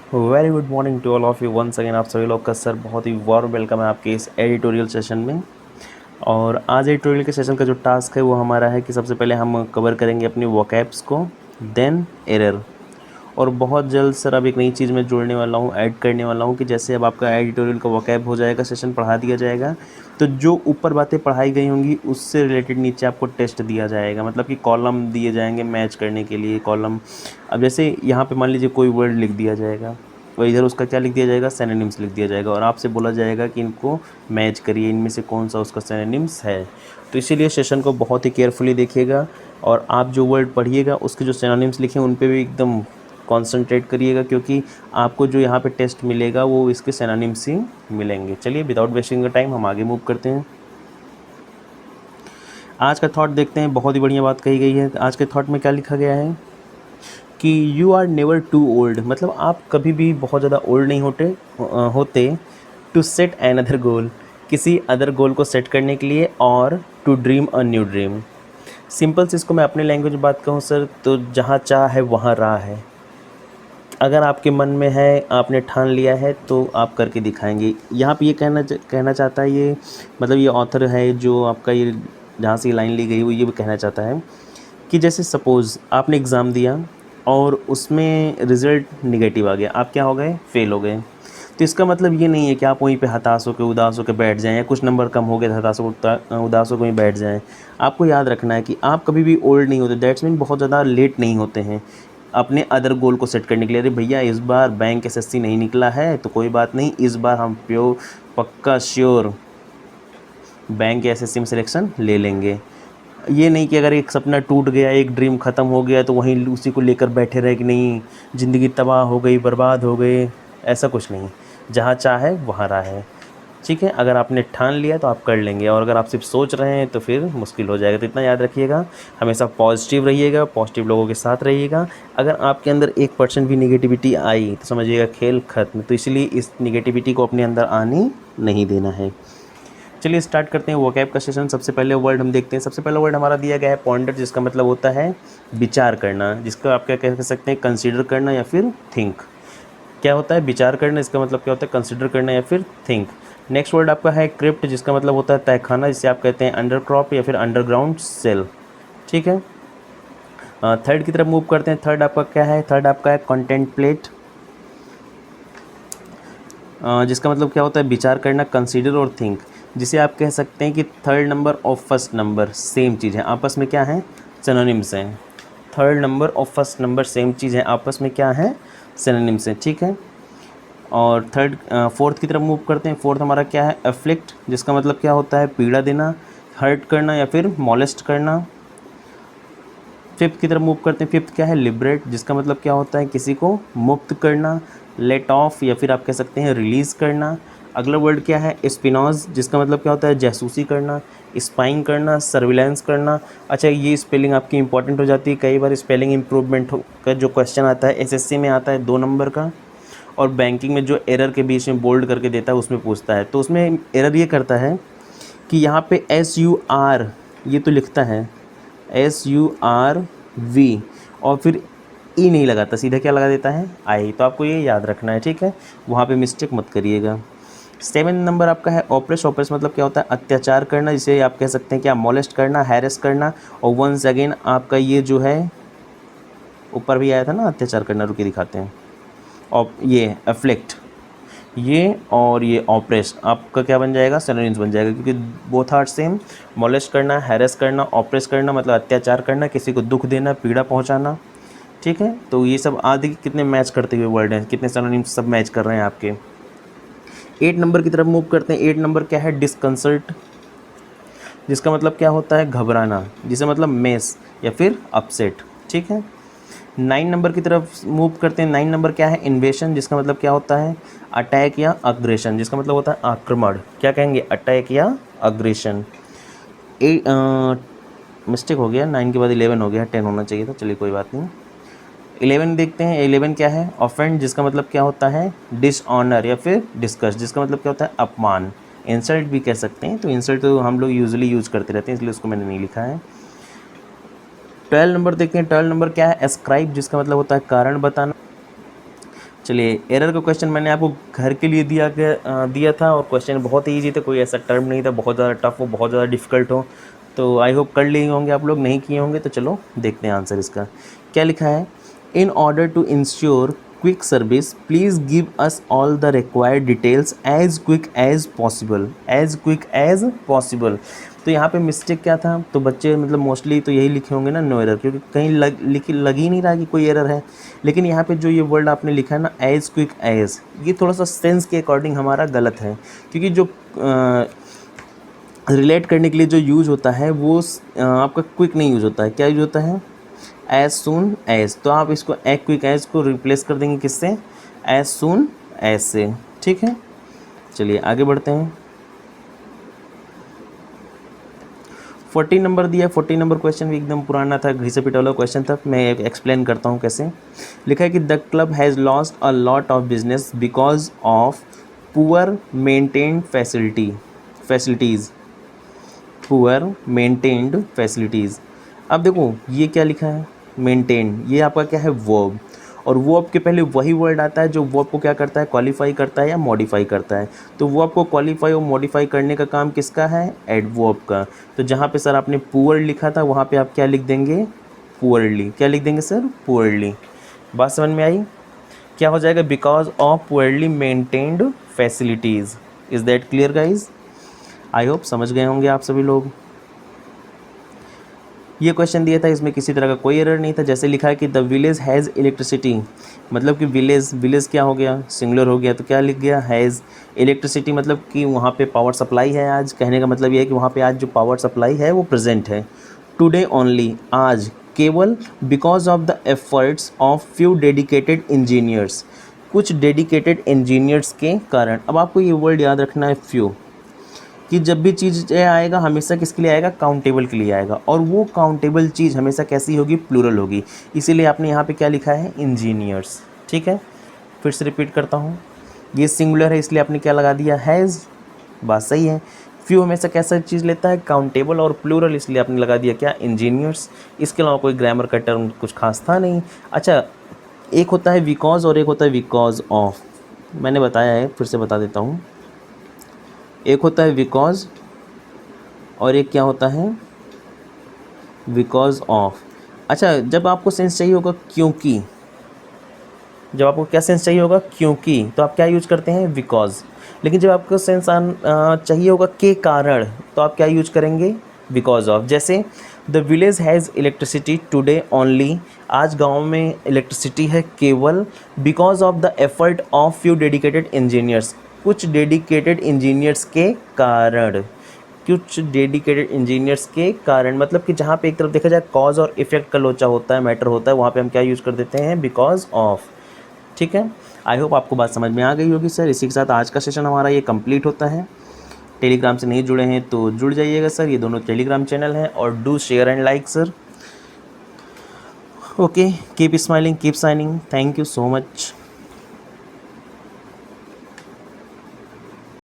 Very good morning to all of you once again. आप सभी लोग का सर बहुत ही वार्म वेलकम है आपके इस एडिटोरियल सेशन में। और आज एडिटोरियल के सेशन का जो टास्क है वो हमारा है कि सबसे पहले हम कवर करेंगे अपनी वोकैब्स को, देन एरर। और बहुत जल्द सर अब एक नई चीज़ मैं जोड़ने वाला हूँ, ऐड करने वाला हूँ कि जैसे अब आपका एडिटोरियल का वोकैब हो जाएगा, सेशन पढ़ा दिया जाएगा, तो जो ऊपर बातें पढ़ाई गई होंगी उससे रिलेटेड नीचे आपको टेस्ट दिया जाएगा। मतलब कि कॉलम दिए जाएंगे मैच करने के लिए कॉलम। अब जैसे यहाँ पे मान लीजिए कोई वर्ड लिख दिया जाएगा, तो इधर उसका क्या लिख दिया जाएगा, सिनोनिम्स लिख दिया जाएगा, और आपसे बोला जाएगा कि इनको मैच करिए, इनमें से कौन सा उसका सिनोनिम्स है। तो इसीलिए सेशन को बहुत ही केयरफुली देखिएगा, और आप जो वर्ड पढ़िएगा उसके जो सिनोनिम्स लिखे उन पे भी एकदम कॉन्सेंट्रेट करिएगा, क्योंकि आपको जो यहाँ पे टेस्ट मिलेगा वो इसके सिनोनिम्स ही मिलेंगे। चलिए विदाउट वेस्टिंग द टाइम हम आगे मूव करते हैं। आज का थॉट देखते हैं, बहुत ही बढ़िया बात कही गई है। आज के थॉट में क्या लिखा गया है कि you are never too old, मतलब आप कभी भी बहुत ज़्यादा ओल्ड नहीं होते टू सेट अनदर गोल, किसी अदर गोल को सेट करने के लिए, और to dream a new dream. Simple से इसको मैं अपने लैंग्वेज में बात कहूँ सर, तो जहाँ चाह है वहाँ राह है। अगर आपके मन में है, आपने ठान लिया है, तो आप करके दिखाएंगे। यहाँ पे ये कहना चाहता है ये, मतलब ये ऑथर है जो आपका ये जहाँ से ये लाइन ली गई वो ये भी कहना चाहता है कि जैसे सपोज़ आपने एग्ज़ाम दिया और उसमें रिज़ल्ट नेगेटिव आ गया, आप क्या हो गए, फेल हो गए। तो इसका मतलब ये नहीं है कि आप वहीं पे हताश होकर उदास होकर बैठ जाएं, या कुछ नंबर कम हो गए हताश होकर उदास होकर वहीं बैठ जाएं। आपको याद रखना है कि आप कभी भी ओल्ड नहीं होते, दैट्स मीन बहुत ज़्यादा लेट नहीं होते हैं अपने अदर गोल को सेट करने के लिए। अरे भैया इस बार बैंक एसएससी नहीं निकला है तो कोई बात नहीं, इस बार हम प्योर पक्का श्योर बैंक एसएससी में सिलेक्शन ले लेंगे। ये नहीं कि अगर एक सपना टूट गया, एक ड्रीम ख़त्म हो गया तो वहीं उसी को लेकर बैठे रहे कि नहीं ज़िंदगी तबाह हो गई, बर्बाद हो गए। ऐसा कुछ नहीं, जहाँ चाहे वहाँ राह है। ठीक है, अगर आपने ठान लिया तो आप कर लेंगे, और अगर आप सिर्फ सोच रहे हैं तो फिर मुश्किल हो जाएगा। तो इतना याद रखिएगा, हमेशा पॉजिटिव रहिएगा, पॉजिटिव लोगों के साथ रहिएगा। अगर आपके अंदर 1% भी नेगेटिविटी आई तो समझिएगा खेल ख़त्म। तो इसलिए इस नेगेटिविटी को अपने अंदर आने नहीं देना है। चलिए स्टार्ट करते हैं वोकैब का सेशन। सबसे पहले वर्ड हम देखते हैं। सबसे पहला वर्ड हमारा दिया गया है पॉन्डर, जिसका मतलब होता है विचार करना, जिसका आप क्या कह सकते हैं, कंसीडर करना या फिर थिंक। क्या होता है विचार करना, इसका मतलब क्या होता है, कंसीडर करना या फिर थिंक। नेक्स्ट वर्ड आपका है क्रिप्ट, जिसका मतलब होता है तहखाना, जिसे आप कहते हैं अंडरक्रॉप या फिर अंडरग्राउंड सेल। ठीक है, थर्ड की तरफ मूव करते हैं। थर्ड आपका क्या है, थर्ड आपका है कॉन्टेम्पलेट, जिसका मतलब क्या होता है विचार करना, कंसीडर और थिंक, जिसे आप कह सकते हैं कि थर्ड नंबर और फर्स्ट नंबर सेम चीज़ है, आपस में क्या है, सिनोनिम्स हैं। थर्ड नंबर और फर्स्ट नंबर सेम चीज़ है, आपस में क्या है, सिनोनिम्स हैं। ठीक है, और फोर्थ की तरफ मूव करते हैं। फोर्थ हमारा क्या है, अफ्लिक्ट, जिसका मतलब क्या होता है पीड़ा देना, हर्ट करना या फिर मॉलेस्ट करना। फिफ्थ की तरफ मूव करते हैं। फिफ्थ क्या है, लिबरेट, जिसका मतलब क्या होता है किसी को मुक्त करना, लेट ऑफ या फिर आप कह सकते हैं रिलीज़ करना। अगला वर्ड क्या है, स्पिनॉज, जिसका मतलब क्या होता है जासूसी करना, स्पाइंग करना, सर्विलेंस करना। अच्छा, ये स्पेलिंग आपकी इंपॉर्टेंट हो जाती है, कई बार स्पेलिंग इम्प्रूवमेंट का जो क्वेश्चन आता है एसएससी में आता है 2 नंबर का, और बैंकिंग में जो एरर के बीच में बोल्ड करके देता है उसमें पूछता है। तो उसमें एरर ये करता है कि यहाँ पे SUR ये तो लिखता है SURV, और फिर ई नहीं लगाता, सीधा क्या लगा देता है, आई। तो आपको ये याद रखना है, ठीक है, वहाँ पे मिस्टेक मत करिएगा। 7 नंबर आपका है ऑपरेस। ऑपरेस मतलब क्या होता है, अत्याचार करना, जिसे आप कह सकते हैं क्या, मोलेस्ट करना, हैरेस करना। और वंस अगेन आपका ये जो है ऊपर भी आया था ना, अत्याचार करना, रुके दिखाते हैं। और ये अफ्लिक्ट, ये और ये ऑपरेस आपका क्या बन जाएगा, सिनोनिम्स बन जाएगा, क्योंकि बोथ आर सेम। मोलेस्ट करना, हैरेस करना, ऑपरेस करना मतलब अत्याचार करना, किसी को दुख देना, पीड़ा पहुंचाना। ठीक है, तो ये सब आदि कितने मैच करते हुए वर्ड हैं, कितने सिनोनिम्स सब मैच कर रहे हैं आपके। 8 नंबर की तरफ मूव करते हैं। 8 नंबर क्या है, डिस्कंसर्ट, जिसका मतलब क्या होता है घबराना, जिसे मतलब मेस या फिर अपसेट। ठीक है, 9 नंबर की तरफ मूव करते हैं। 9 नंबर क्या है, इन्वेशन, जिसका मतलब क्या होता है अटैक या अग्रेशन, जिसका मतलब होता है आक्रमण। क्या कहेंगे, अटैक या अग्रेशन। मिस्टेक हो गया, 9 के बाद 11 हो गया, 10 होना चाहिए था, चलिए कोई बात नहीं। 11 देखते हैं। 11 क्या है, ऑफेंड, जिसका मतलब क्या होता है डिसऑनर या फिर डिस्कस, जिसका मतलब क्या होता है अपमान, इंसल्ट भी कह सकते हैं। तो इंसल्ट तो हम लोग यूजुअली यूज़ करते रहते हैं, इसलिए उसको मैंने नहीं लिखा है। 12 नंबर देखते हैं। 12 नंबर क्या है, एस्क्राइब, जिसका मतलब होता है कारण बताना। चलिए, एरर का क्वेश्चन मैंने आपको घर के लिए दिया था और क्वेश्चन बहुत ही ईजी थे, कोई ऐसा टर्म नहीं था बहुत ज़्यादा टफ हो, बहुत ज़्यादा डिफिकल्ट हो। तो आई होप कर लिए होंगे आप लोग, नहीं किए होंगे तो चलो देखते हैं आंसर इसका। क्या लिखा है, in order to ensure quick service please give us all the required details as quick as possible, as quick as possible. तो यहाँ पे मिस्टेक क्या था, तो बच्चे मतलब मोस्टली तो यही लिखे होंगे ना, नो एरर, क्योंकि कहीं लग ही नहीं रहा कि कोई एरर है। लेकिन यहाँ पे जो ये वर्ड आपने लिखा है ना, एज क्विक एज, ये थोड़ा सा सेंस के अकॉर्डिंग हमारा गलत है, क्योंकि जो रिलेट करने के लिए जो यूज़ होता है वो आपका क्विक नहीं यूज़ होता है, क्या यूज़ होता है, एज सून एज। तो आप इसको एक क्विक एज को रिप्लेस कर देंगे किससे, एज सून एज से, ठीक है। चलिए आगे बढ़ते हैं। 40 नंबर दिया, 40 नंबर क्वेश्चन भी एकदम पुराना था, घिसे पिटा वाला क्वेश्चन था, मैं एक्सप्लेन करता हूँ कैसे। लिखा है कि the club has lost a lot of business because of poor maintained facilities, poor maintained facilities. अब देखो ये क्या लिखा है, मेंटेन, ये आपका क्या है, वर्ब, और वर्ब के पहले वही वर्ड आता है जो वर्ब को क्या करता है, क्वालिफाई करता है या मॉडिफाई करता है। तो वर्ब को क्वालिफाई और मॉडिफाई करने का काम किसका है, एडवर्ब का। तो जहाँ पे सर आपने पुअर लिखा था वहाँ पे आप क्या लिख देंगे, पुअरली। क्या लिख देंगे सर, पुअरली। बात समझ में आई, क्या हो जाएगा, because of poorly maintained facilities. Is that clear guys, I hope समझ गए होंगे आप सभी लोग। ये क्वेश्चन दिया था, इसमें किसी तरह का कोई एरर नहीं था। जैसे लिखा है कि द विलेज हैज़ इलेक्ट्रिसिटी, मतलब कि विलेज क्या हो गया, सिंगुलर हो गया, तो क्या लिख गया, हैज़ इलेक्ट्रिसिटी, मतलब कि वहाँ पे पावर सप्लाई है आज। कहने का मतलब ये है कि वहाँ पे आज जो पावर सप्लाई है वो प्रेजेंट है। टुडे ओनली, आज केवल, because of the efforts of few dedicated engineers, कुछ डेडिकेटेड इंजीनियर्स के कारण। अब आपको ये वर्ड याद रखना है, फ्यू, कि जब भी चीज़ आएगा हमेशा किसके लिए आएगा, काउंटेबल के लिए आएगा, और वो काउंटेबल चीज़ हमेशा कैसी होगी, प्लूरल होगी। इसीलिए आपने यहाँ पे क्या लिखा है, इंजीनियर्स, ठीक है। फिर से रिपीट करता हूँ, ये सिंगुलर है इसलिए आपने क्या लगा दिया, हैज़, बात सही है। फ्यू हमेशा कैसा चीज़ लेता है, काउंटेबल, और प्लूरल इसलिए आपने लगा दिया क्या, इंजीनियर्स। इसके अलावा कोई ग्रामर का टर्म कुछ खास था नहीं। अच्छा, एक होता है बिकॉज और एक होता है बिकॉज ऑफ, मैंने बताया है, फिर से बता देता हूँ। एक होता है बिकॉज और एक क्या होता है, बिकॉज ऑफ। अच्छा, जब आपको सेंस चाहिए होगा क्योंकि, जब आपको क्या सेंस चाहिए होगा, क्योंकि, तो आप क्या यूज करते हैं, बिकॉज। लेकिन जब आपको सेंस चाहिए होगा के कारण, तो आप क्या यूज करेंगे, बिकॉज ऑफ। जैसे the village has electricity today only, आज गांव में इलेक्ट्रिसिटी है केवल, because of the effort of few dedicated engineers, कुछ डेडिकेटेड इंजीनियर्स के कारण, कुछ डेडिकेटेड इंजीनियर्स के कारण। मतलब कि जहाँ पे एक तरफ देखा जाए कॉज और इफेक्ट का लोचा होता है, मैटर होता है, वहाँ पे हम क्या यूज़ कर देते हैं, बिकॉज ऑफ, ठीक है। आई होप आपको बात समझ में आ गई होगी सर। इसी के साथ आज का सेशन हमारा ये कंप्लीट होता है। टेलीग्राम से नहीं जुड़े हैं तो जुड़ जाइएगा सर, ये दोनों टेलीग्राम चैनल हैं, और do share and like sir. Okay, keep smiling, keep signing, thank you so much.